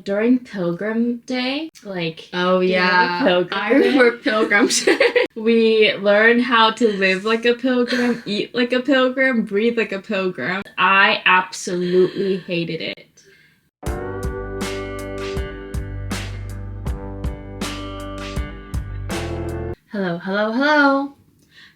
During Pilgrim Day, Oh yeah, Pilgrim I remember Pilgrim Day. we learn how to live like a pilgrim, eat like a pilgrim, breathe like a pilgrim. I absolutely hated it. Hello, hello, hello.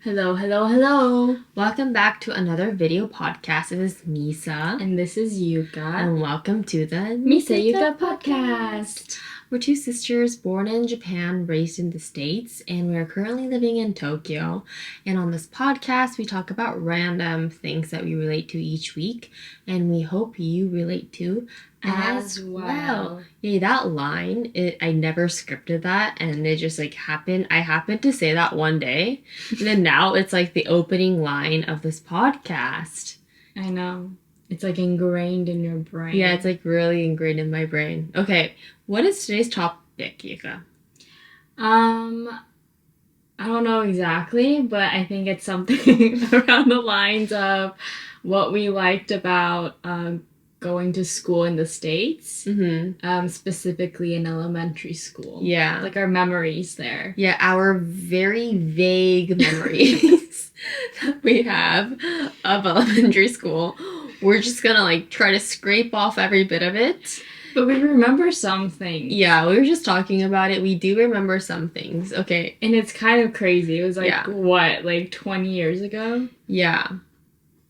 Hello, hello, hello. Welcome back to another video podcast. This is Misa. And this is Yuka. And welcome to the Misa Yuka podcast. We're two sisters born in Japan, raised in the States, and we're currently living in Tokyo. And on this podcast, we talk about random things that we relate to each week, and we hope you relate to as well. Yeah, that line, I never scripted that, and it just happened. I happened to say that one day, and then now it's the opening line of this podcast. I know. It's ingrained in your brain. Yeah, it's really ingrained in my brain. Okay, what is today's topic, Yuka? I don't know exactly, but I think it's something around the lines of what we liked about going to school in the States, specifically in elementary school. Yeah. Our memories there. Yeah, our very vague memories that we have of elementary school. We're just gonna try to scrape off every bit of it. But we remember some things. Yeah, we were just talking about it. We do remember some things. Okay. And it's kind of crazy. It was what, 20 years ago? Yeah.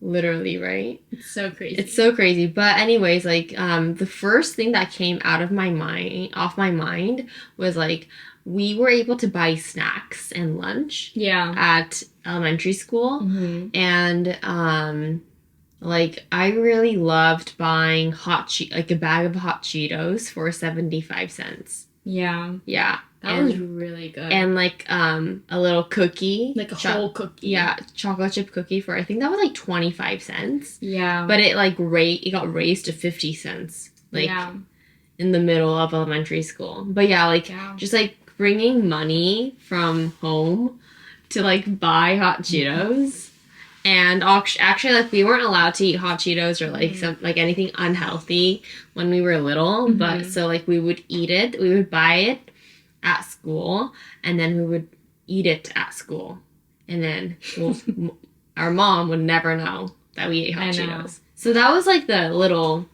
Literally, right? It's so crazy. It's so crazy. But anyways, the first thing that came off my mind was we were able to buy snacks and lunch at elementary school. Mm-hmm. And I really loved buying a bag of hot Cheetos for 75 cents. Yeah. Yeah. That was really good. And a little cookie. A whole cookie. Yeah, chocolate chip cookie for, I think that was 25 cents. Yeah. But it it got raised to 50 cents. In the middle of elementary school. But just bringing money from home to buy hot Cheetos. And actually, we weren't allowed to eat hot Cheetos or some anything unhealthy when we were little. Mm-hmm. But so we would eat it. We would buy it at school, and then we would eat it at school. And then our mom would never know that we ate hot Cheetos. So that was the little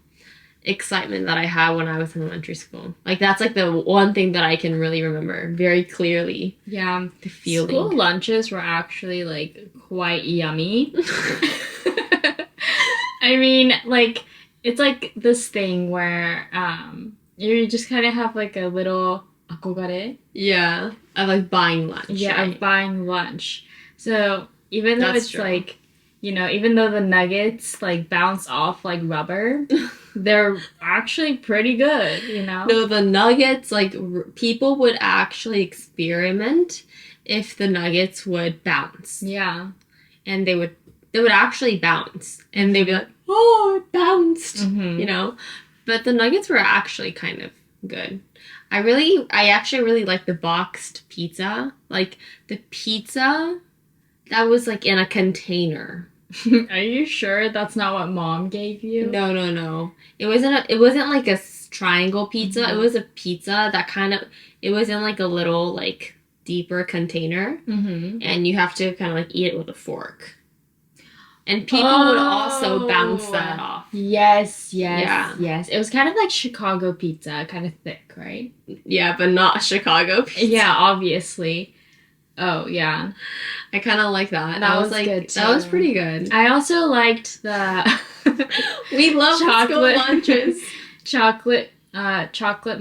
excitement that I had when I was in elementary school. That's the one thing that I can really remember very clearly. Yeah. The feeling. School lunches were actually quite yummy. I mean, it's this thing where you just kind of have a little akogare. Yeah. Of buying lunch. Yeah, right? Of buying lunch. So even though That's it's true. Even though the nuggets bounce off like rubber, they're actually pretty good, No, the nuggets, people would actually experiment if the nuggets would bounce. Yeah. And they would actually bounce. And they'd be like, oh, it bounced, But the nuggets were actually kind of good. I actually really like the boxed pizza. The pizza that was in a container. Are you sure that's not what Mom gave you? No. It wasn't a triangle pizza. Mm-hmm. It was a pizza that it was in a little deeper container. Mm-hmm. And you have to eat it with a fork. And people would also bounce that off. Yes. It was kind of like Chicago pizza, kind of thick, right? Yeah, but not Chicago pizza. Yeah, obviously. Oh, yeah. I kind of like that. That was good, too. That was pretty good. I also liked the... We love chocolate lunches. chocolate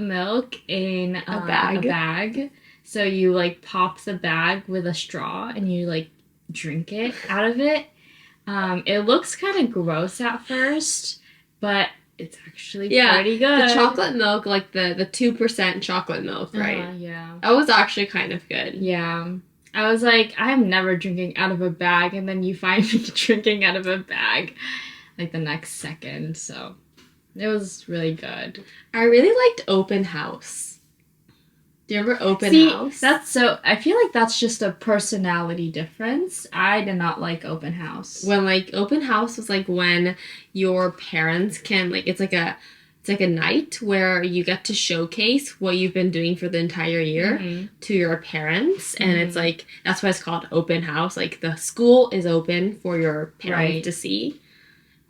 milk in a bag. So you, pop the bag with a straw and you, drink it out of it. It looks kind of gross at first, but it's actually pretty good. The chocolate milk, the 2% chocolate milk, right? Yeah. That was actually kind of good. Yeah. I was I'm never drinking out of a bag, and then you find me drinking out of a bag, the next second, so it was really good. I really liked Open House. Do you remember Open House? I feel that's just a personality difference. I did not like Open House. When Open House was when your parents can it's it's like a night where you get to showcase what you've been doing for the entire year to your parents. And it's like, that's why it's called open house. Like the school is open for your parents to see.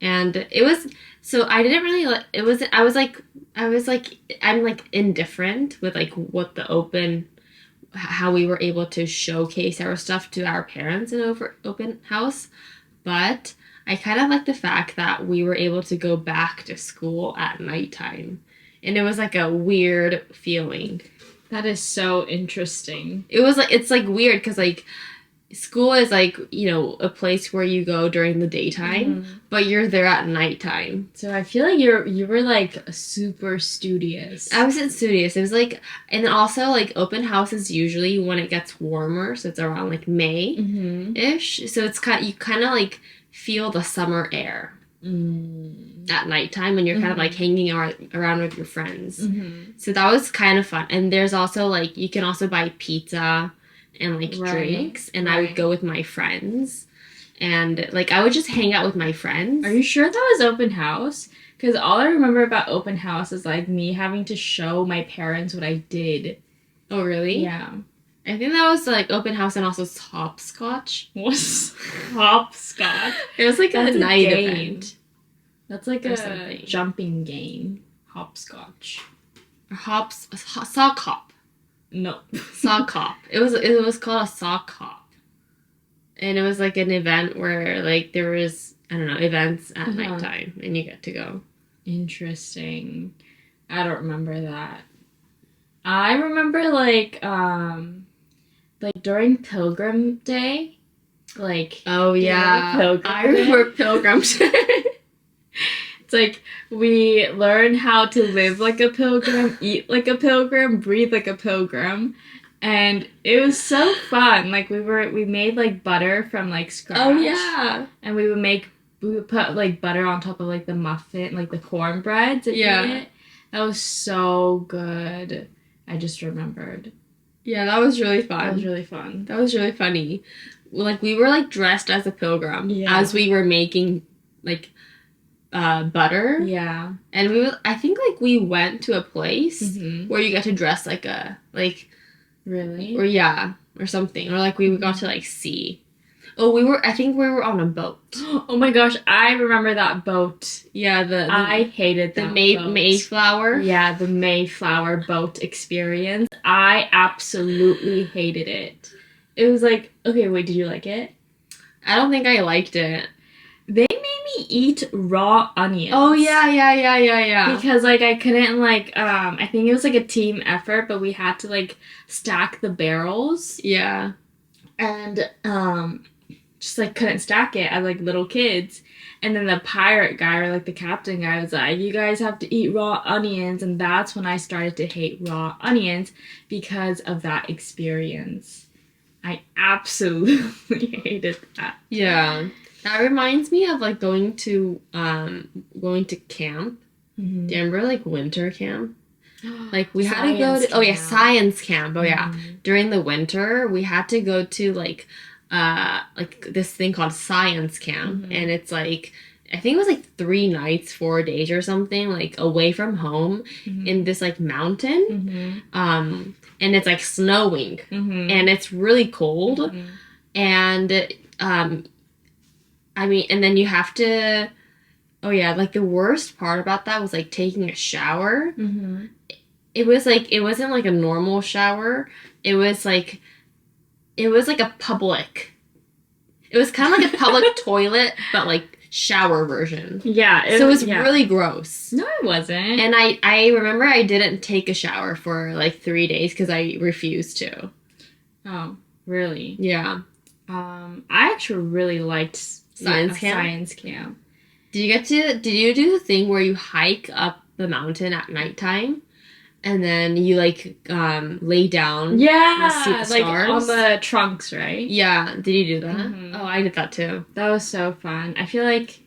And it was, so I didn't really like, it was, I'm like indifferent with like what the how we were able to showcase our stuff to our parents in open house. But I kind of like the fact that we were able to go back to school at nighttime. And it was like a weird feeling. That is so interesting. It was like, it's like weird because like school is like, you know, a place where you go during the daytime, but you're there at nighttime. So I feel like you were like super studious. I wasn't studious. It was like, and then also like open house is usually when it gets warmer, so it's around like May-ish. So it's you kind of like feel the summer air at nighttime when you're kind of like hanging around with your friends. So that was kind of fun. And there's also like, you can also buy pizza and like drinks, and I would go with my friends, and like I would just hang out with my friends. Are you sure that was open house? Because all I remember about open house is like me having to show my parents what I did. Oh really? Yeah. I think that was like open house and also hopscotch. What's hopscotch? It was like a night event. That's like a jumping game. Hopscotch. Sock hop. No. Sock hop. It was called a sock hop. And it was like an event where like there was, I don't know, events at nighttime and you get to go. Interesting. I don't remember that. I remember like during Pilgrim Day, like oh yeah, I remember Pilgrim Day. It's like we learn how to live like a pilgrim, eat like a pilgrim, breathe like a pilgrim, and it was so fun. Like we made like butter from like scratch. Oh yeah, and we would put like butter on top of like the muffin, like the cornbread to eat it. That was so good. I just remembered. Yeah, that was really fun. That was really fun. That was really funny. Like we were like dressed as a pilgrim as we were making like butter. Yeah. And I think like we went to a place where you get to dress like really? Or something. Or like we got to like see. Oh, I think we were on a boat. Oh my gosh, I remember that boat. Yeah, I hated that boat. Mayflower. Yeah, the Mayflower boat experience. I absolutely hated it. It was like, okay, wait, did you like it? I don't think I liked it. They made me eat raw onions. Oh yeah. Because like I couldn't like I think it was like a team effort, but we had to like stack the barrels. Yeah. And just like couldn't stack it as like little kids. And then the pirate guy or like the captain guy was like, you guys have to eat raw onions. And that's when I started to hate raw onions because of that experience. I absolutely hated that. Yeah. That reminds me of like going to camp. Do you remember like winter camp? Like we had to go to science camp. Oh yeah. During the winter, we had to go to like this thing called science camp, and it's like I think it was like 3 nights, 4 days or something, like away from home in this like mountain. And it's like snowing and it's really cold. And I mean, and then you have to, oh yeah, like the worst part about that was like taking a shower. It was like, it wasn't like a normal shower. It was like a public, it was kind of like a public toilet, but like shower version. Yeah. So it was really gross. No, it wasn't. And I remember I didn't take a shower for like 3 days because I refused to. Oh, really? Yeah. I actually really liked science camp. Did you do the thing where you hike up the mountain at nighttime? And then you like lay down. Yeah, see the stars? Like on the trunks, right? Yeah. Did you do that? Oh, I did that too. That was so fun. I feel like,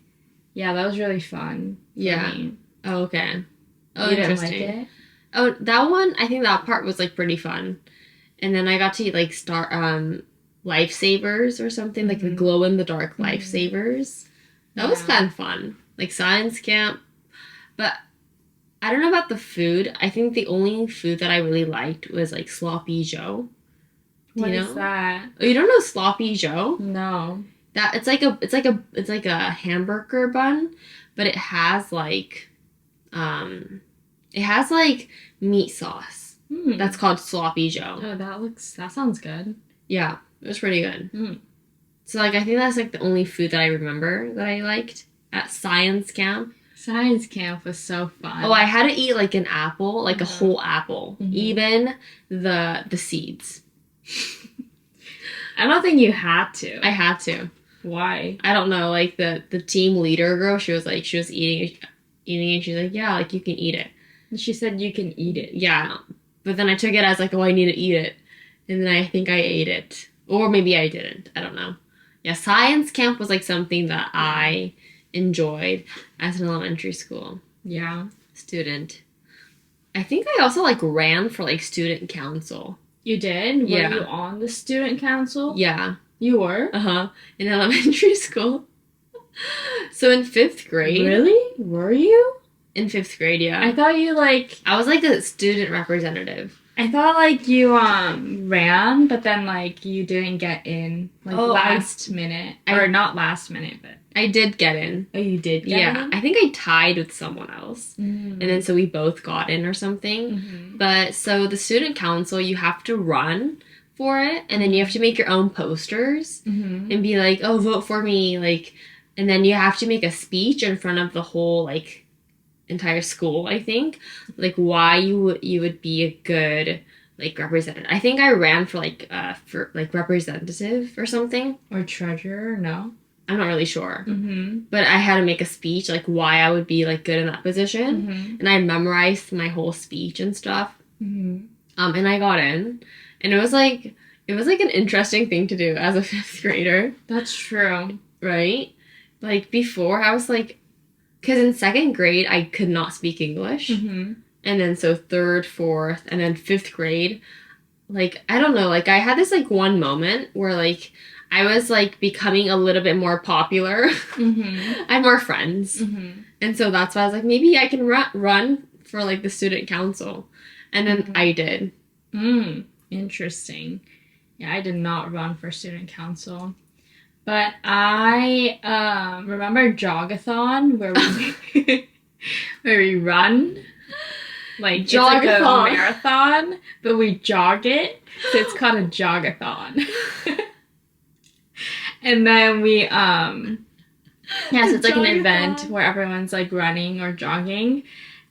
yeah, that was really fun. Yeah. Me. Oh, okay. Oh, you interesting. Didn't like it? Oh, that one. I think that part was like pretty fun. And then I got to like start lifesavers or something, like the glow in the dark lifesavers. That was kind of fun. Like science camp, but I don't know about the food. I think the only food that I really liked was like sloppy Joe. Do What you is know? that? Oh, you don't know sloppy Joe? No. That it's like a hamburger bun, but it has like meat sauce. That's called sloppy Joe. Oh, that sounds good. Yeah, it was pretty good. So like I think that's like the only food that I remember that I liked at science camp. Science camp was so fun. Oh, I had to eat like an apple, like a whole apple, even the seeds. I don't think you had to. I had to. Why? I don't know. Like the team leader girl, she was eating it. She's like, yeah, like you can eat it. And she said you can eat it. Yeah, but then I took it as like, oh, I need to eat it, and then I think I ate it, or maybe I didn't. I don't know. Yeah, science camp was like something that I enjoyed as an elementary school student. I think I also like ran for like student council. You did? Yeah. Were you on the student council? Yeah. You were? In elementary school. So in 5th grade. Really? Were you? In 5th grade, yeah. I thought you I was like a student representative. I thought like you ran, but then like you didn't get in last minute. Or not last minute, but I did get in. Oh, you did get in? I think I tied with someone else. And then so we both got in or something. But so the student council, you have to run for it, and then you have to make your own posters and be like, oh, vote for me, like, and then you have to make a speech in front of the whole like entire school, I think, like why you would be a good like representative. I think I ran for representative or something, or treasurer. No, I'm not really sure. But I had to make a speech like why I would be like good in that position, and I memorized my whole speech and stuff. And I got in, and it was like an interesting thing to do as a 5th grader. That's true, right? Like before, I was like, because in 2nd grade I could not speak English, and then so 3rd, 4th, and then 5th grade, like I don't know, like I had this like one moment where like I was like becoming a little bit more popular. I had more friends, and so that's why I was like, maybe I can run for like the student council, and then I did. Interesting. Yeah, I did not run for student council. But I remember Jogathon where we run like it's like a marathon, but we jog it, so it's called a jogathon. And then we so it's like an event where everyone's like running or jogging,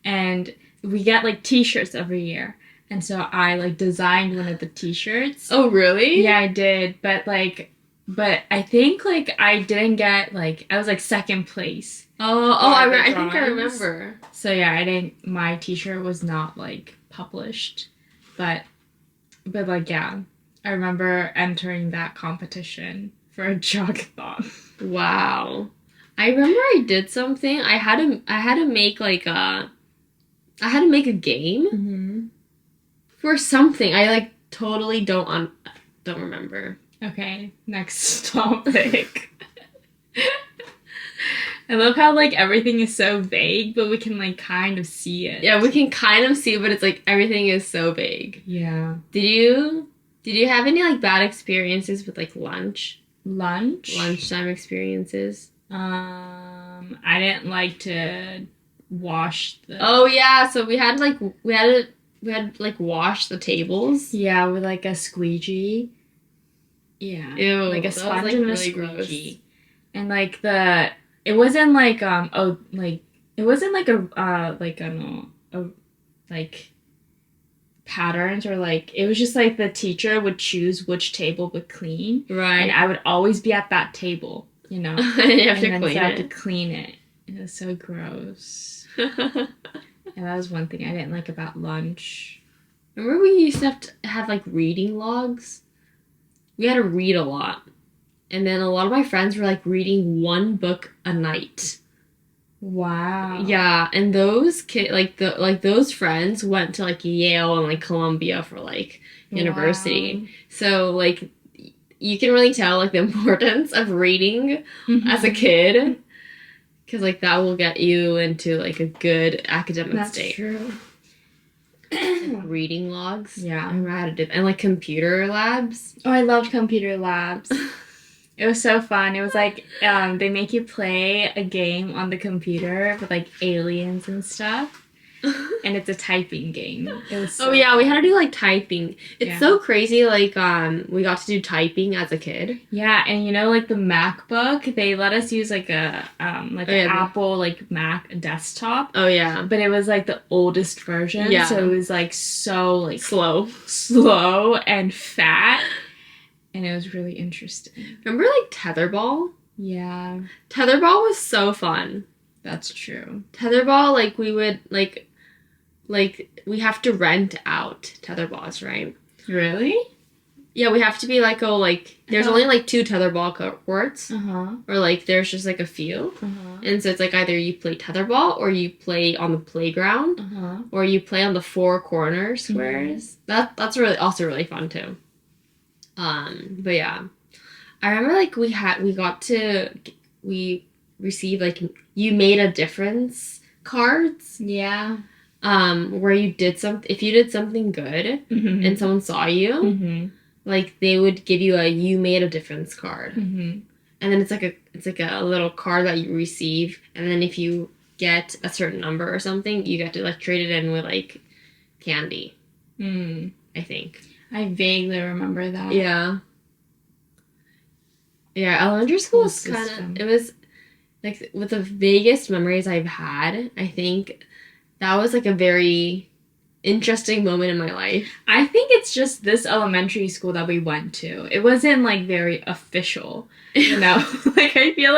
and we get like t-shirts every year. And so I like designed one of the t-shirts. Oh, really? Yeah, I did, but I think like I didn't get like I was like 2nd place. I think I remember. So yeah, my t-shirt was not like published, but like yeah, I remember entering that competition for a jogathon. Wow. I remember I did something. I had to make a game for something. I like totally don't remember. Okay, next topic. I love how like everything is so vague, but we can like kind of see it. Yeah, we can kind of see it, but it's like everything is so vague. Yeah. Did you have any like bad experiences with like lunchtime experiences? I didn't like to wash the. Oh yeah, so we had like wash the tables. Yeah, with like a squeegee. Yeah. Ew, like a sponge and really a squeegee. gross. And like it wasn't like it wasn't like like patterns or like it was just like the teacher would choose which table would clean. Right. And I would always be at that table, you know. You have to clean I had it. to clean it. It was so gross. And that was one thing I didn't like about lunch. Remember we used to have like reading logs? We had to read a lot. And then a lot of my friends were like reading one book a night. Wow. Yeah, and those those friends went to like Yale and like Columbia for like university. Wow. So like you can really tell like the importance of reading as a kid. Because, like, that will get you into, like, a good academic state. That's true. Like, reading logs. Yeah. I remember how to do and, like, computer labs. Oh, I loved computer labs. It was so fun. It was like, they make you play a game on the computer with, like, aliens and stuff. And it's a typing game. It was so yeah, we had to fun. do, like, typing. It's so crazy, like, we got to do typing as a kid. Yeah, and you know, like, the MacBook, they let us use, like, an Apple, like, Mac desktop. Oh, yeah. But it was, like, the oldest version. Yeah. So it was, like, so, like... Slow and fat. And it was really interesting. Remember, like, tetherball? Yeah. Tetherball was so fun. That's true. Tetherball, like, we would, like, we have to rent out tetherballs, right? Really? Yeah, we have to be like, there's only like 2 tetherball courts. Uh-huh. Or like there's just like a few. Uh-huh. And so it's like either you play tetherball or you play on the playground. Uh-huh. Or you play on the 4 corner squares. Mm-hmm. That's also really fun too. But yeah. I remember like we received like you made a difference cards. Yeah. Where you did if you did something good mm-hmm. and someone saw you, mm-hmm. like they would give you a "you made a difference" card, mm-hmm. and then it's like a little card that you receive, and then if you get a certain number or something, you get to like trade it in with like candy. I think I vaguely remember that. Yeah. Yeah, elementary school was it was like with the vaguest memories I've had. I think that was like a very interesting moment in my life. I think it's just this elementary school that we went to. It wasn't like very official, you know. Like I feel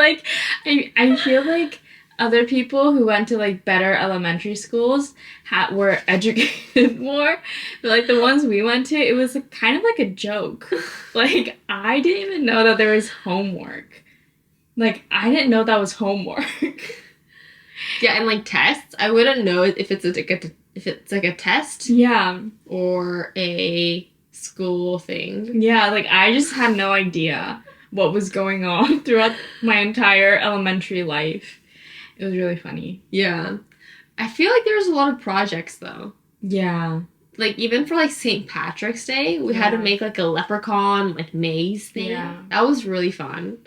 like other people who went to like better elementary schools were educated more. But like the ones we went to, it was kind of like a joke. Like I didn't even know that there was homework. Like I didn't know that was homework. Yeah, and like tests, I wouldn't know if it's like a test. Yeah. Or a school thing. Yeah, like I just had no idea what was going on throughout my entire elementary life. It was really funny. Yeah. I feel like there was a lot of projects though. Yeah. Like even for like St. Patrick's Day, we had to make like a leprechaun like maze thing. Yeah. That was really fun.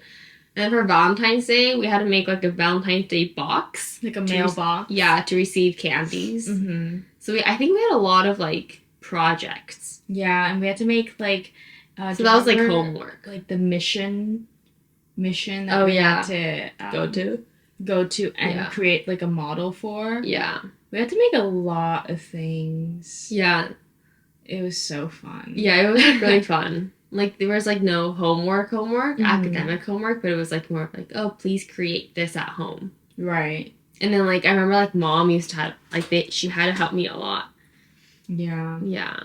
And then for Valentine's Day, we had to make, like, a Valentine's Day box. Like a mailbox? Yeah, to receive candies. Mm-hmm. So I think we had a lot of, like, projects. Yeah, and we had to make, like... so that was, like, homework. Like, the mission that we had to... go to and create, like, a model for. Yeah. We had to make a lot of things. Yeah. It was so fun. Yeah, it was, like, really fun. Like, there was, like, no homework, academic homework, but it was, like, more like, oh, please create this at home. Right. And then, like, I remember, like, Mom used to have, like, she had to help me a lot. Yeah. Yeah.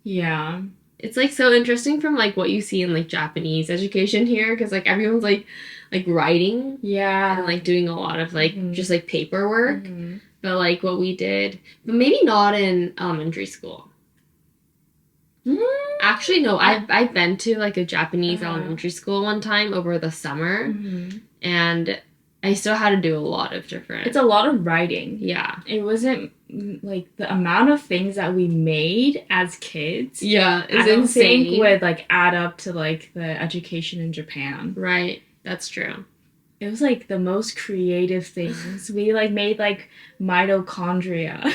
Yeah. It's, like, so interesting from, like, what you see in, like, Japanese education here, because, like, everyone's, like, writing. Yeah. And, like, doing a lot of, like, just, like, paperwork. Mm-hmm. But, like, what we did, but maybe not in elementary school. Actually, no. I've been to like a Japanese elementary school one time over the summer, and I still had to do a lot of different. It's a lot of writing. Yeah, it wasn't like the amount of things that we made as kids. Yeah, it's I don't insane. think would like add up to like the education in Japan. Right, that's true. It was like the most creative things. We like made like mitochondria.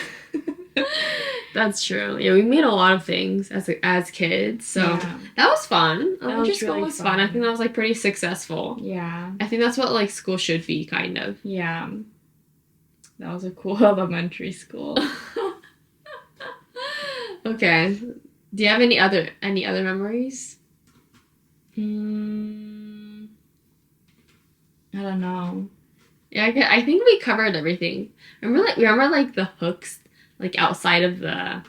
That's true. Yeah, we made a lot of things as kids, so that was fun. Elementary school was fun. I think that was like pretty successful. Yeah, I think that's what like school should be, kind of. Yeah, that was a cool elementary school. Okay, do you have any other memories? I don't know. Yeah, I think we covered everything. Remember like the hooks. Like outside of the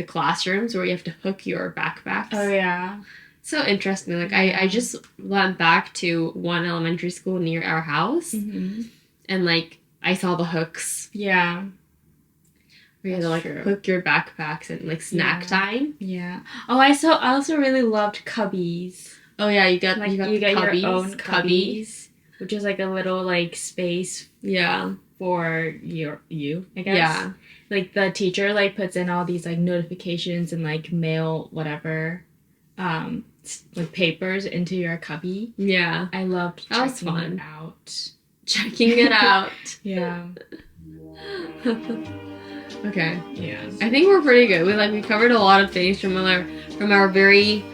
classrooms where you have to hook your backpacks. Oh yeah. So interesting. Like I just went back to one elementary school near our house, and like I saw the hooks. Yeah. Where you had to like hook your backpacks and like snack time. Yeah. Oh, I also really loved cubbies. Oh yeah, you got your own cubbies. which is like a little like space for you, I guess. Yeah. Like the teacher like puts in all these like notifications and like mail whatever like papers into your cubby. Yeah. I loved that was checking fun. it out. Checking it out. Yeah. Okay. Yeah. I think we're pretty good. We covered a lot of things from our very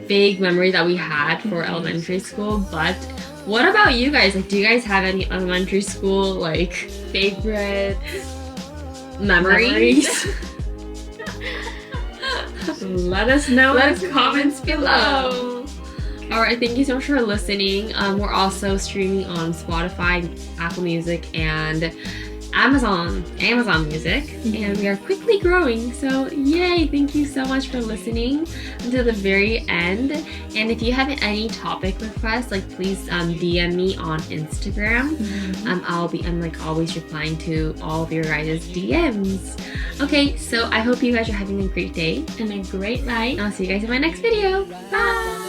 vague memory that we had for elementary school. But what about you guys? Like, do you guys have any elementary school like favorite memories? Let us know in the comments below. Alright, thank you so much for listening. We're also streaming on Spotify, Apple Music, and Amazon Music, and we are quickly growing, so yay! Thank you so much for listening until the very end. And if you have any topic requests, like please DM me on Instagram. I'm like always replying to all of your guys' DMs. Okay, so I hope you guys are having a great day and a great night. I'll see you guys in my next video. Bye!